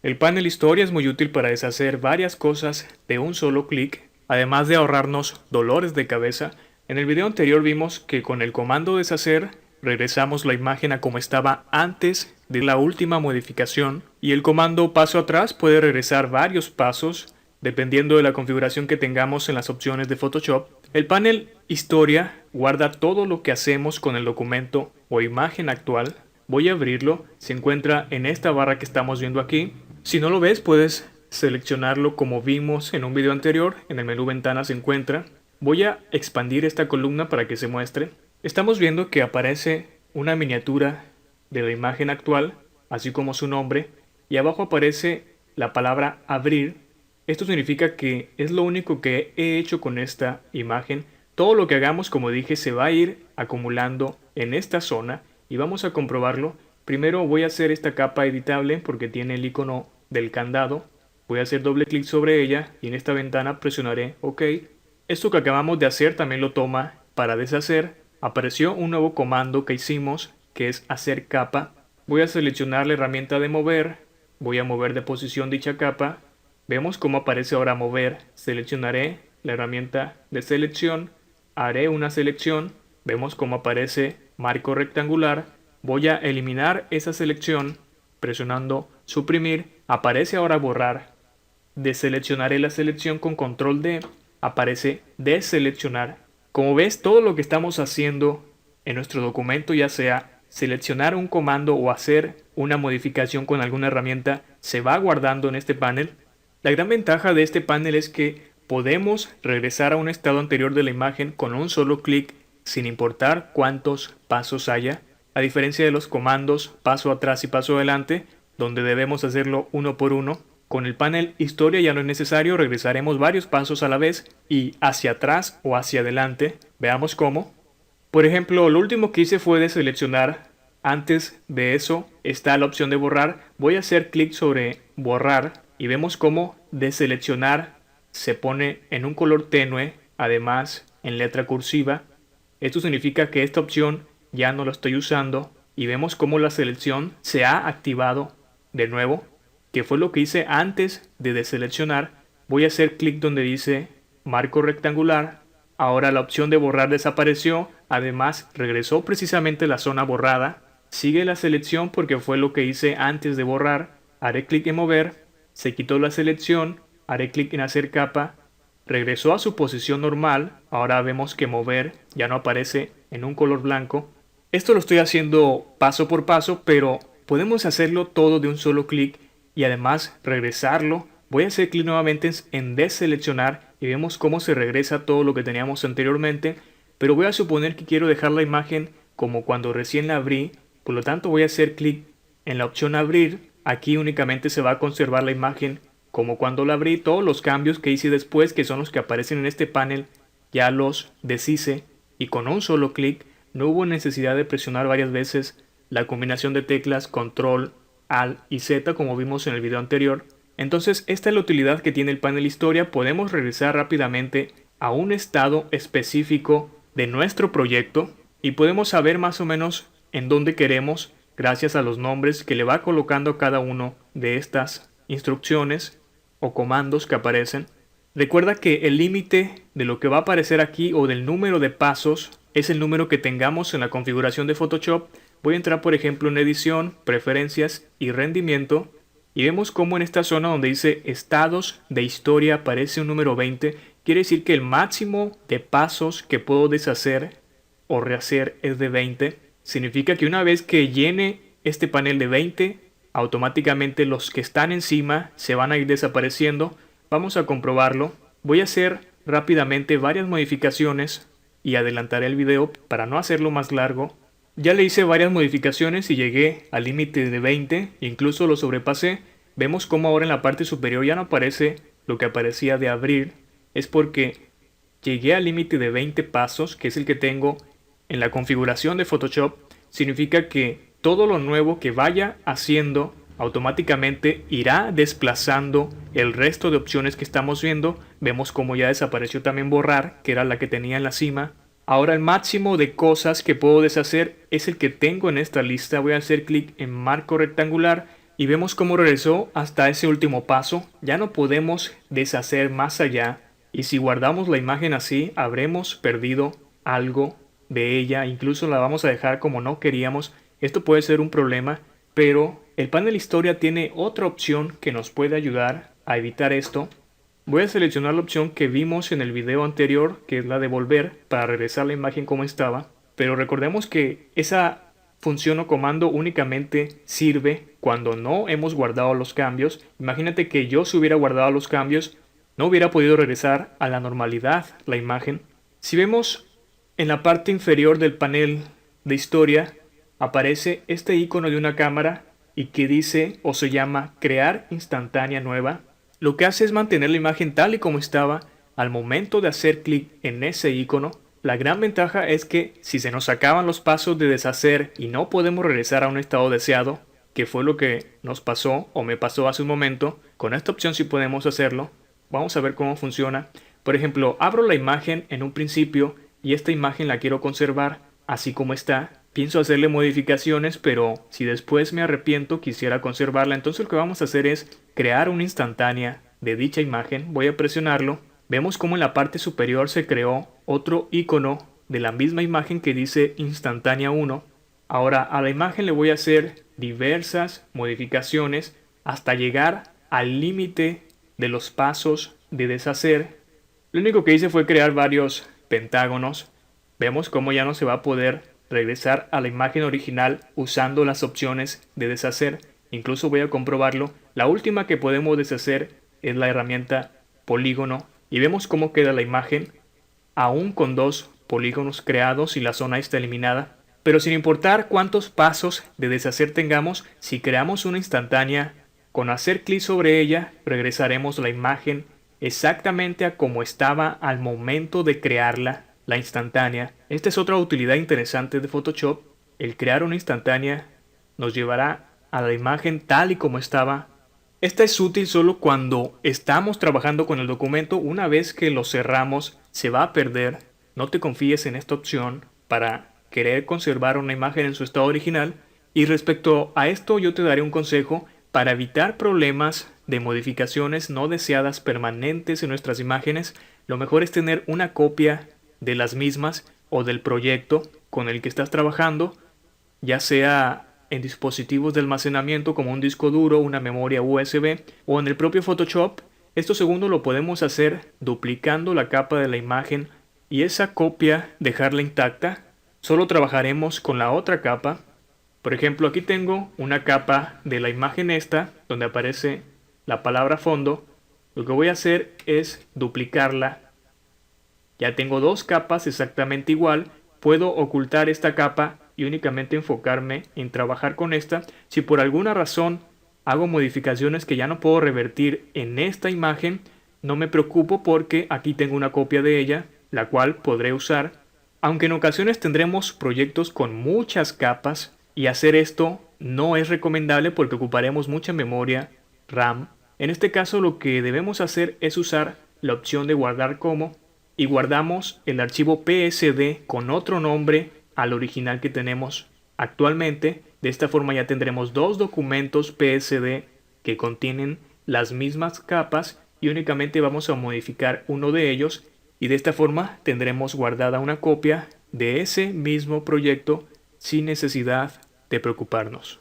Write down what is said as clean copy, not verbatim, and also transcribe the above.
El panel historia es muy útil para deshacer varias cosas de un solo clic, además de ahorrarnos dolores de cabeza. En el video anterior vimos que con el comando deshacer regresamos la imagen a como estaba antes de la última modificación, y el comando paso atrás puede regresar varios pasos dependiendo de la configuración que tengamos en las opciones de Photoshop. El panel historia guarda todo lo que hacemos con el documento o imagen actual. Voy a abrirlo, se encuentra en esta barra que estamos viendo aquí. Si no lo ves, puedes seleccionarlo como vimos en un video anterior. En el menú ventana se encuentra. Voy a expandir esta columna para que se muestre. Estamos viendo que aparece una miniatura de la imagen actual, así como su nombre, y abajo aparece la palabra abrir. Esto significa que es lo único que he hecho con esta imagen. Todo lo que hagamos, como dije, se va a ir acumulando en esta zona y vamos a comprobarlo. Primero voy a hacer esta capa editable porque tiene el icono del candado. Voy a hacer doble clic sobre ella y en esta ventana presionaré OK. Esto que acabamos de hacer también lo toma para deshacer. Apareció un nuevo comando que hicimos, que es hacer capa. Voy a seleccionar la herramienta de mover. Voy a mover de posición dicha capa. Vemos cómo aparece ahora mover. Seleccionaré la herramienta de selección. Haré una selección. Vemos cómo aparece marco rectangular. Voy a eliminar esa selección. Presionando suprimir. Aparece ahora borrar. Deseleccionaré la selección con control D. Aparece deseleccionar. Como ves, todo lo que estamos haciendo en nuestro documento, ya sea seleccionar un comando o hacer una modificación con alguna herramienta, se va guardando en este panel. La gran ventaja de este panel es que podemos regresar a un estado anterior de la imagen con un solo clic sin importar cuántos pasos haya, a diferencia de los comandos paso atrás y paso adelante, donde debemos hacerlo uno por uno. Con el panel historia ya no es necesario, regresaremos varios pasos a la vez y hacia atrás o hacia adelante. Veamos cómo. Por ejemplo, lo último que hice fue deseleccionar. Antes de eso está la opción de borrar. Voy a hacer clic sobre borrar y vemos cómo deseleccionar se pone en un color tenue, además en letra cursiva. Esto significa que esta opción ya no la estoy usando y vemos cómo la selección se ha activado de nuevo, que fue lo que hice antes de deseleccionar. Voy a hacer clic donde dice marco rectangular. Ahora la opción de borrar desapareció, además regresó precisamente la zona borrada. Sigue la selección porque fue lo que hice antes de borrar. Haré clic en mover, se quitó la selección, haré clic en hacer capa, regresó a su posición normal. Ahora vemos que mover ya no aparece en un color blanco. Esto lo estoy haciendo paso por paso, pero podemos hacerlo todo de un solo clic y además regresarlo. Voy a hacer clic nuevamente en deseleccionar y vemos cómo se regresa todo lo que teníamos anteriormente, pero voy a suponer que quiero dejar la imagen como cuando recién la abrí, por lo tanto voy a hacer clic en la opción abrir. Aquí únicamente se va a conservar la imagen como cuando la abrí. Todos los cambios que hice después, que son los que aparecen en este panel, ya los deshice y con un solo clic. No hubo necesidad de presionar varias veces la combinación de teclas Control, Alt y Z como vimos en el video anterior. Entonces esta es la utilidad que tiene el panel historia. Podemos regresar rápidamente a un estado específico de nuestro proyecto y podemos saber más o menos en dónde queremos gracias a los nombres que le va colocando cada uno de estas instrucciones o comandos que aparecen. Recuerda que el límite de lo que va a aparecer aquí o del número de pasos es el número que tengamos en la configuración de Photoshop. Voy a entrar por ejemplo en edición, preferencias y rendimiento y vemos cómo en esta zona donde dice estados de historia aparece un número 20. Quiere decir que el máximo de pasos que puedo deshacer o rehacer es de 20. Significa que una vez que llene este panel de 20, automáticamente los que están encima se van a ir desapareciendo. Vamos a comprobarlo. Voy a hacer rápidamente varias modificaciones y adelantaré el video para no hacerlo más largo. Ya le hice varias modificaciones y llegué al límite de 20, incluso lo sobrepasé. Vemos cómo ahora en la parte superior ya no aparece lo que aparecía de abrir. Es porque llegué al límite de 20 pasos, que es el que tengo en la configuración de Photoshop. Significa que todo lo nuevo que vaya haciendo automáticamente irá desplazando el resto de opciones que estamos viendo. Vemos cómo ya desapareció también borrar, que era la que tenía en la cima. Ahora el máximo de cosas que puedo deshacer es el que tengo en esta lista. Voy a hacer clic en marco rectangular. y vemos cómo regresó hasta ese último paso. Ya no podemos deshacer más allá, y si guardamos la imagen así, habremos perdido algo de ella, incluso la vamos a dejar como no queríamos. Esto puede ser un problema, pero el panel historia tiene otra opción que nos puede ayudar a evitar esto. Voy a seleccionar la opción que vimos en el video anterior, que es la de volver, para regresar la imagen como estaba. Pero recordemos que esa función o comando únicamente sirve cuando no hemos guardado los cambios. Imagínate que yo si hubiera guardado los cambios, no hubiera podido regresar a la normalidad la imagen. Si vemos en la parte inferior del panel de historia, aparece este icono de una cámara y que dice o se llama crear instantánea nueva. Lo que hace es mantener la imagen tal y como estaba al momento de hacer clic en ese icono. La gran ventaja es que si se nos acaban los pasos de deshacer y no podemos regresar a un estado deseado, que fue lo que nos pasó o me pasó hace un momento, con esta opción sí podemos hacerlo. Vamos a ver cómo funciona. Por ejemplo, abro la imagen en un principio y esta imagen la quiero conservar así como está. Pienso hacerle modificaciones, pero si después me arrepiento quisiera conservarla, entonces lo que vamos a hacer es crear una instantánea de dicha imagen. Voy a presionarlo. Vemos como en la parte superior se creó otro icono de la misma imagen que dice instantánea 1. Ahora a la imagen le voy a hacer diversas modificaciones hasta llegar al límite de los pasos de deshacer. Lo único que hice fue crear varios pentágonos. Vemos cómo ya no se va a poder regresar a la imagen original usando las opciones de deshacer. Incluso voy a comprobarlo. La última que podemos deshacer es la herramienta polígono y vemos cómo queda la imagen aún con dos polígonos creados y la zona está eliminada. Pero sin importar cuántos pasos de deshacer tengamos, si creamos una instantánea, con hacer clic sobre ella regresaremos la imagen exactamente a como estaba al momento de crearla. La instantánea. Esta es otra utilidad interesante de Photoshop. El crear una instantánea nos llevará a la imagen tal y como estaba. Esta es útil solo cuando estamos trabajando con el documento. Una vez que lo cerramos se va a perder. No te confíes en esta opción para querer conservar una imagen en su estado original. Y respecto a esto yo te daré un consejo para evitar problemas de modificaciones no deseadas permanentes en nuestras imágenes. Lo mejor es tener una copia de las mismas o del proyecto con el que estás trabajando, ya sea en dispositivos de almacenamiento como un disco duro, una memoria USB o en el propio Photoshop. Esto segundo lo podemos hacer duplicando la capa de la imagen y esa copia dejarla intacta. Solo trabajaremos con la otra capa. Por ejemplo, aquí tengo una capa de la imagen esta donde aparece la palabra fondo. Lo que voy a hacer es duplicarla. Ya tengo dos capas exactamente igual, puedo ocultar esta capa y únicamente enfocarme en trabajar con esta. Si por alguna razón hago modificaciones que ya no puedo revertir en esta imagen, no me preocupo porque aquí tengo una copia de ella, la cual podré usar. Aunque en ocasiones tendremos proyectos con muchas capas y hacer esto no es recomendable porque ocuparemos mucha memoria RAM. En este caso lo que debemos hacer es usar la opción de guardar como y guardamos el archivo PSD con otro nombre al original que tenemos actualmente. De esta forma ya tendremos dos documentos PSD que contienen las mismas capas y únicamente vamos a modificar uno de ellos y de esta forma tendremos guardada una copia de ese mismo proyecto sin necesidad de preocuparnos.